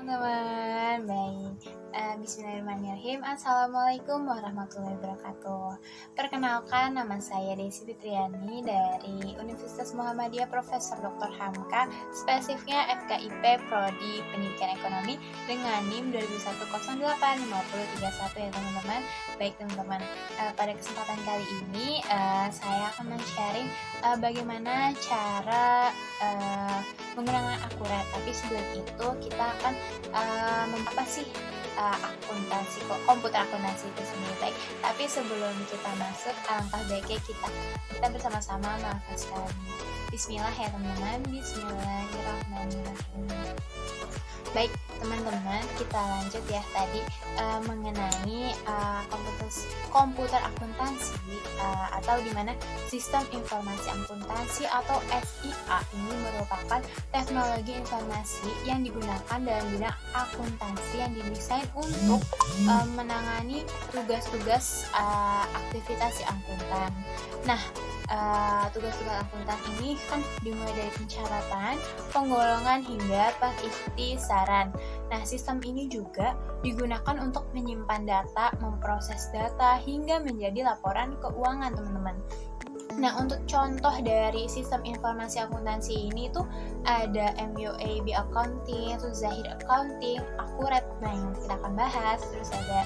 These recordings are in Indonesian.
teman-teman. Baik, bismillahirrahmanirrahim. Assalamualaikum warahmatullahi wabarakatuh. Perkenalkan, nama saya Desi Fitriani dari Universitas Muhammadiyah Profesor Dr. Hamka, spesifiknya FKIP Prodi Pendidikan Ekonomi dengan NIM 20185031 ya teman-teman. Baik teman-teman, pada kesempatan kali ini saya akan men-sharing bagaimana cara menggunakan akurat. Tapi sebelum itu kita akan apa sih akuntansi, komputer akuntansi itu sendiri. Baik, tapi sebelum kita masuk, alangkah baiknya kita bersama-sama melafazkan Bismillah ya teman-teman. Bismillahirrahmanirrahim. Baik teman-teman, kita lanjut ya tadi mengenai komputer akuntansi atau dimana sistem informasi akuntansi atau SIA ini merupakan teknologi informasi yang digunakan dalam bidang akuntansi yang didesain untuk menangani tugas-tugas aktivitas si akuntan. Nah, tugas-tugas akuntan ini kan dimulai dari pencatatan, penggolongan hingga pengikhtisaran. Nah, sistem ini juga digunakan untuk menyimpan data, memproses data hingga menjadi laporan keuangan, teman-teman. Nah, untuk contoh dari sistem informasi akuntansi ini tuh ada MUAB Accounting, terus Zahir Accounting, Akurat, nah yang kita akan bahas, terus ada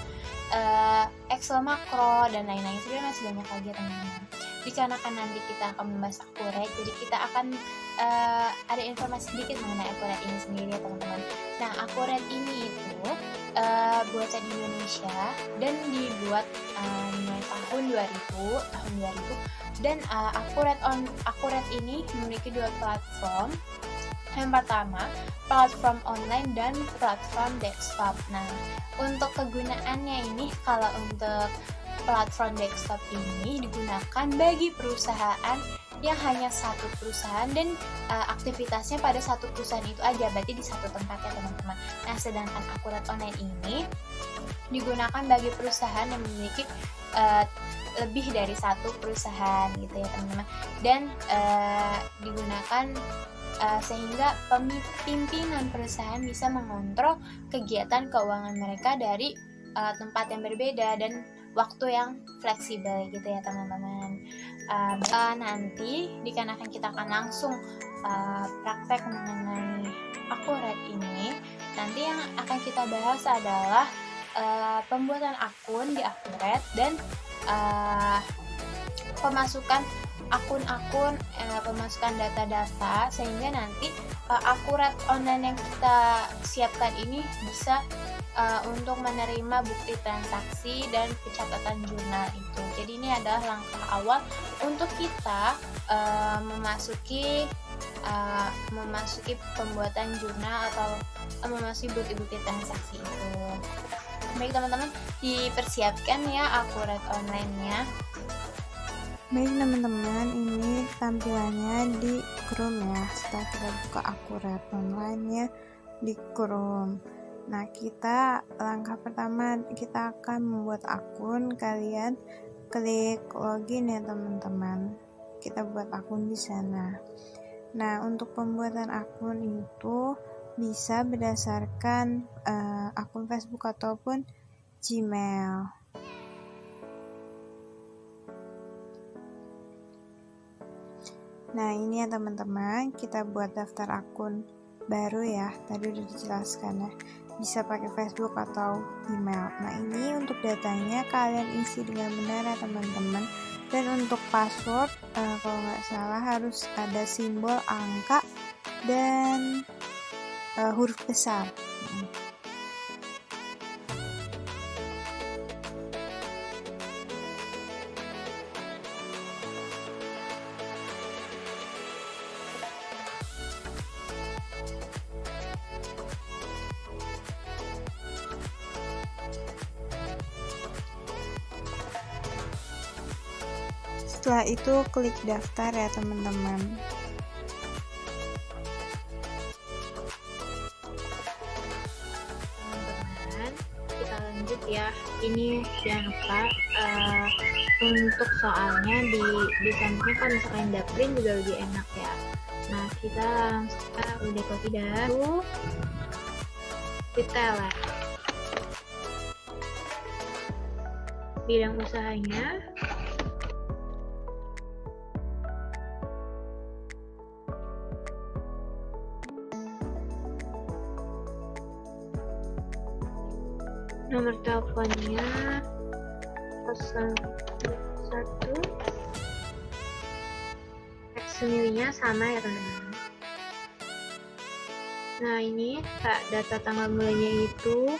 Excel Makro dan lain-lain. Sebenarnya masih banyak lagi teman-teman. Dikarenakan nanti kita akan membahas Akurat, jadi kita akan ada informasi sedikit mengenai Akurat ini sendiri ya teman-teman. Nah, Akurat ini itu buatan Indonesia dan dibuat mulai tahun 2000 dan Akurat ini memiliki dua platform. Yang pertama, platform online dan platform desktop. Nah, untuk kegunaannya ini, kalau untuk platform desktop ini digunakan bagi perusahaan yang hanya satu perusahaan dan aktivitasnya pada satu perusahaan itu aja, berarti di satu tempat ya teman-teman. Nah, sedangkan Akurat online ini digunakan bagi perusahaan yang memiliki lebih dari satu perusahaan gitu ya teman-teman, dan digunakan sehingga pimpinan perusahaan bisa mengontrol kegiatan keuangan mereka dari tempat yang berbeda dan waktu yang fleksibel gitu ya teman-teman. Nanti dikarenakan kita akan langsung praktek mengenai Akurat ini, nanti yang akan kita bahas adalah pembuatan akun di Akurat dan pemasukan akun-akun, pemasukan data-data, sehingga nanti Akurat online yang kita siapkan ini bisa untuk menerima bukti transaksi dan pencatatan jurnal itu. Jadi ini adalah langkah awal untuk kita memasuki pembuatan jurnal atau memasuki bukti-bukti transaksi itu. Baik teman-teman, dipersiapkan ya Akurat online-nya. Baik teman-teman, ini tampilannya di Chrome ya. Setelah kita buka Akurat online-nya di Chrome. Nah, langkah pertama kita akan membuat akun. Kalian klik login ya teman-teman. Kita buat akun di sana. Nah, untuk pembuatan akun itu bisa berdasarkan akun Facebook ataupun Gmail. Nah, ini ya teman-teman, kita buat daftar akun baru ya. Tadi udah dijelaskan ya. Bisa pakai Facebook atau email. Nah, ini untuk datanya kalian isi dengan benar ya teman-teman. Dan untuk password, kalau nggak salah harus ada simbol, angka, dan huruf besar. Setelah itu klik daftar ya teman-teman. Teman-teman, kita lanjut ya. Ini jangan lupa untuk soalnya di sampingnya kan misalkan daprin juga lebih enak ya. Nah, kita langsung udah copy dahulu. retailer. Bidang usahanya nomor teleponnya 01. Semilinya sama ya teman-teman. Nah ini data tanggal mulainya itu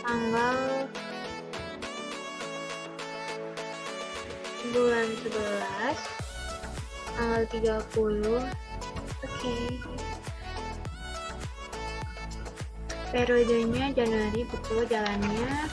tanggal bulan 11 tanggal 30. Oke. Periodenya Januari, betul jalannya.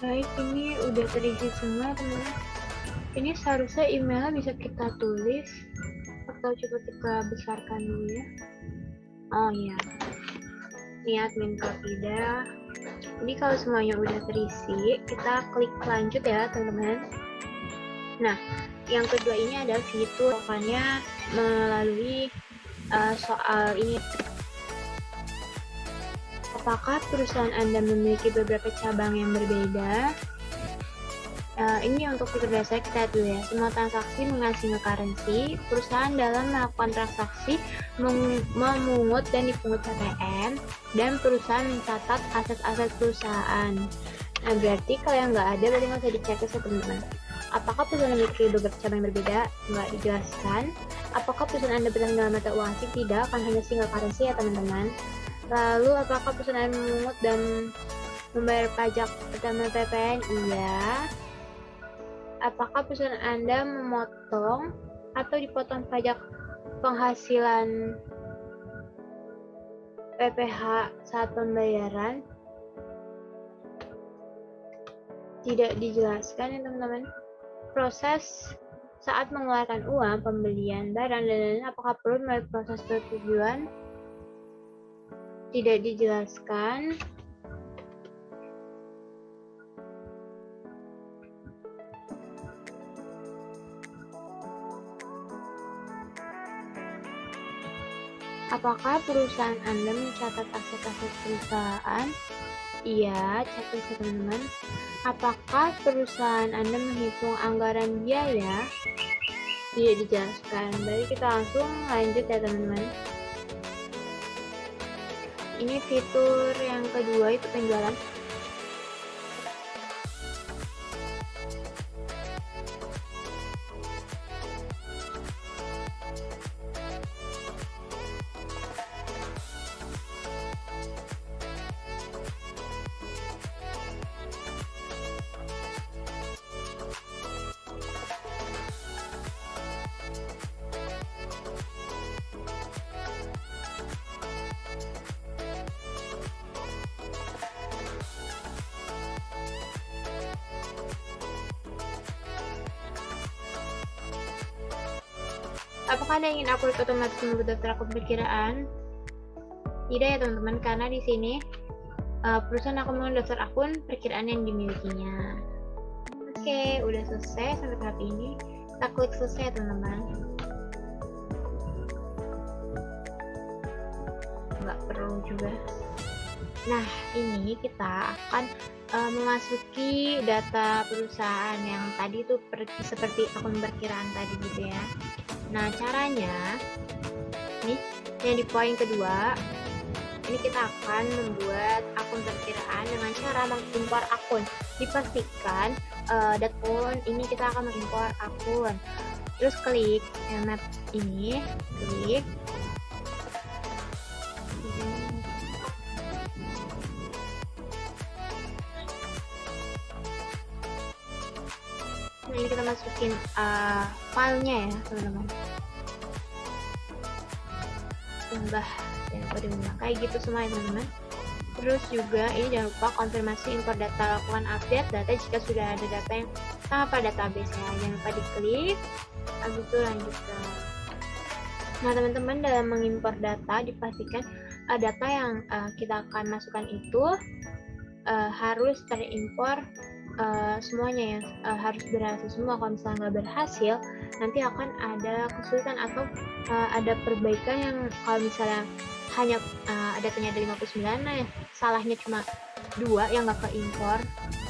Baik, ini udah terisi semua teman-teman. Ini seharusnya emailnya bisa kita tulis atau coba kita besarkan dulu ya. Oh iya, ini admin Profida. Ini kalau semuanya udah terisi, kita klik lanjut ya teman-teman. Nah, yang kedua ini ada fitur lakukannya melalui soal ini. Apakah perusahaan Anda memiliki beberapa cabang yang berbeda? Ini untuk fitur dasar kita dulu ya. Semua transaksi menggunakan single currency. Perusahaan dalam melakukan transaksi memungut dan dipungut CPN, dan perusahaan mencatat aset-aset perusahaan. Nah, berarti kalau yang nggak ada berarti nggak usah dicek ya teman-teman. Apakah perusahaan memiliki beberapa cabang yang berbeda? Nggak dijelaskan. Apakah perusahaan Anda bergerak dalam mata uang asing? Tidak, kan hanya single currency ya teman-teman. Lalu apakah perusahaan memungut dan membayar pajak pertama PPN? Iya. Apakah perusahaan Anda memotong atau dipotong pajak penghasilan PPh saat pembayaran? Tidak dijelaskan ya teman-teman. Proses saat mengeluarkan uang, pembelian barang, dan lain-lain, apakah perlu melalui proses persetujuan? Tidak dijelaskan. Apakah perusahaan Anda mencatat aset-aset perusahaan? Iya, catat ya teman-teman. Apakah perusahaan Anda menghitung anggaran biaya? Tidak dijelaskan. Jadi kita langsung lanjut ya teman-teman. Ini fitur yang kedua itu penjualan. Apakah Anda ingin upload otomatis membuat daftar akun perkiraan? Tidak ya teman-teman, karena di sini perusahaan akan membuat daftar akun perkiraan yang dimilikinya. Oke, udah selesai sampai tahap ini. Kita klik selesai ya teman-teman. Nggak perlu juga. Nah, ini kita akan memasuki data perusahaan yang tadi tuh seperti akun perkiraan tadi gitu ya. Nah, caranya nih yang di poin kedua, ini kita akan membuat akun perkiraan dengan cara mengimpor akun. Dipastikan akun ini kita akan mengimpor akun. Terus klik map ini, klik. Nah, ini kita masukin filenya ya teman-teman. Tambah dan kode bunga kayak gitu semua ya teman-teman. Terus juga ini jangan lupa konfirmasi import data, lakukan update data jika sudah ada data yang sama pada database ya. Jangan lupa diklik, habis itu lanjutkan. Nah teman-teman, dalam mengimpor data dipastikan data yang kita akan masukkan itu harus terimpor semuanya ya, harus berhasil semua. Kalau misalnya nggak berhasil, nanti akan ada kesulitan atau ada perbaikan yang kalau misalnya hanya datanya ada 59, nah ya, salahnya cuma 2 yang nggak keimpor,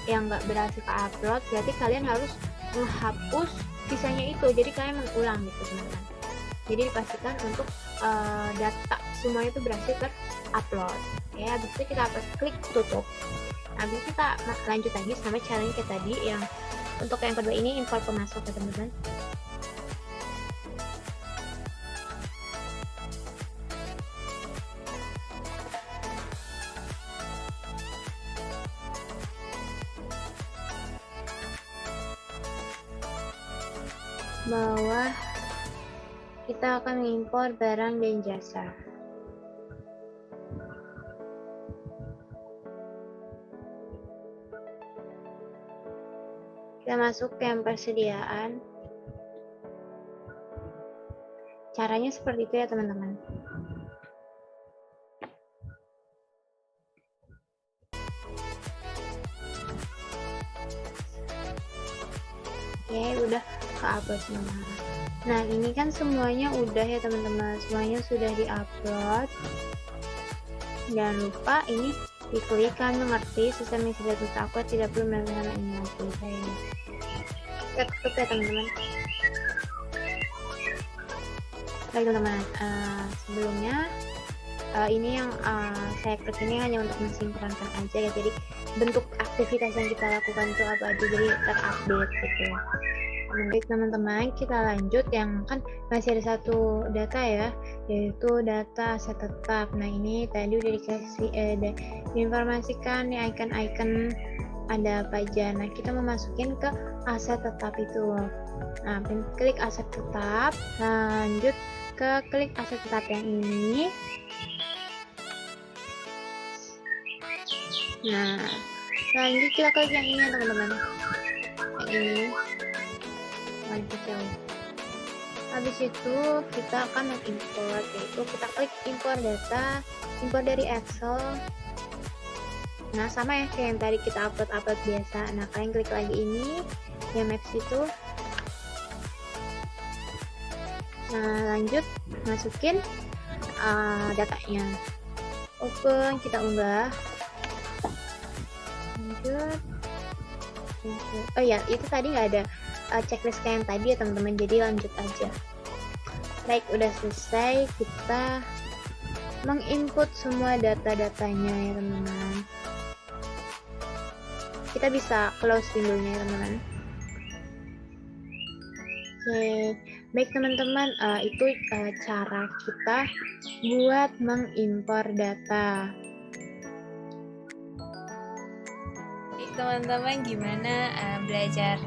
yang nggak berhasil ke upload, berarti kalian harus menghapus sisanya itu, jadi kalian mengulang gitu teman-teman. Jadi dipastikan untuk data semuanya itu berhasil terupload ya. Habis itu kita klik tutup. Habis itu kita lanjut lagi sama caranya kayak tadi, yang untuk yang kedua ini import pemasok ya teman-teman. Bawah kita akan mengimpor barang dan jasa. Kita masuk ke yang persediaan. Caranya seperti itu ya teman-teman. Oke, udah ke-upload semua. Nah, ini kan semuanya udah ya teman-teman, semuanya sudah di-upload. Jangan lupa ini diklik, kan mengerti sistem yang sudah terupload tidak perlu melakukan ini lagi. Kita tutup ya teman-teman. Baik teman-teman, sebelumnya ini yang saya klik ini hanya untuk mensinkronkan aja ya, jadi bentuk aktivitas yang kita lakukan itu apa aja, jadi terupdate gitu. Baik teman-teman, kita lanjut yang kan masih ada satu data ya, yaitu data aset tetap. Nah ini tadi udah dikasih diinformasikan nih icon-icon ada apa aja. Nah kita mau masukin ke aset tetap itu. Nah klik aset tetap, lanjut ke klik aset tetap yang ini. Nah lanjut kita klik yang ini ya teman-teman, yang ini. Habis itu kita akan mengimport, yaitu kita klik import data, import dari Excel. Nah sama ya kayak yang tadi kita upload biasa. Nah kalian klik lagi ini yang maps itu. Nah lanjut masukin datanya, open, kita unggah. Lanjut. Oh ya, itu tadi nggak ada checklist kayak yang tadi ya teman-teman, jadi lanjut aja. Baik, udah selesai, kita menginput semua data-datanya ya teman-teman. Kita bisa close window-nya ya teman-teman. Oke, baik teman-teman, itu cara kita buat mengimpor data. Teman-teman, gimana belajar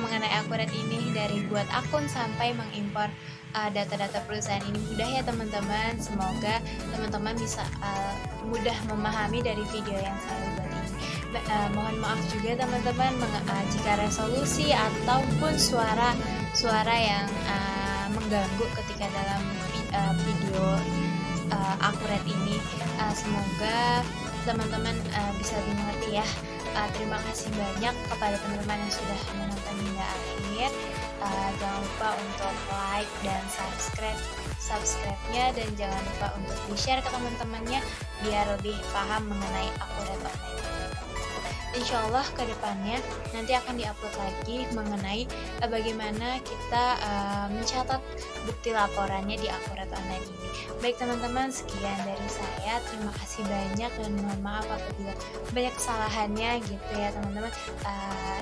mengenai akurat ini dari buat akun sampai mengimpor data-data perusahaan ini? Mudah ya teman-teman, semoga teman-teman bisa mudah memahami dari video yang saya buat ini. Mohon maaf juga teman-teman jika resolusi ataupun suara yang mengganggu ketika dalam video akurat ini. Semoga teman-teman bisa dimengerti ya. Terima kasih banyak kepada teman-teman yang sudah menonton hingga akhir. Jangan lupa untuk like dan subscribe-nya, dan jangan lupa untuk di-share ke teman-temannya biar lebih paham mengenai akurat online. Insya Allah ke depannya nanti akan diupload lagi mengenai bagaimana kita mencatat bukti laporannya di akurat online ini. Baik teman-teman, sekian dari saya. Terima kasih banyak dan mohon maaf apabila banyak kesalahannya gitu ya teman-teman.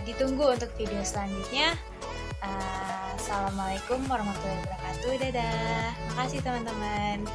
Ditunggu untuk video selanjutnya. Assalamualaikum warahmatullahi wabarakatuh. Dadah. Makasih teman-teman.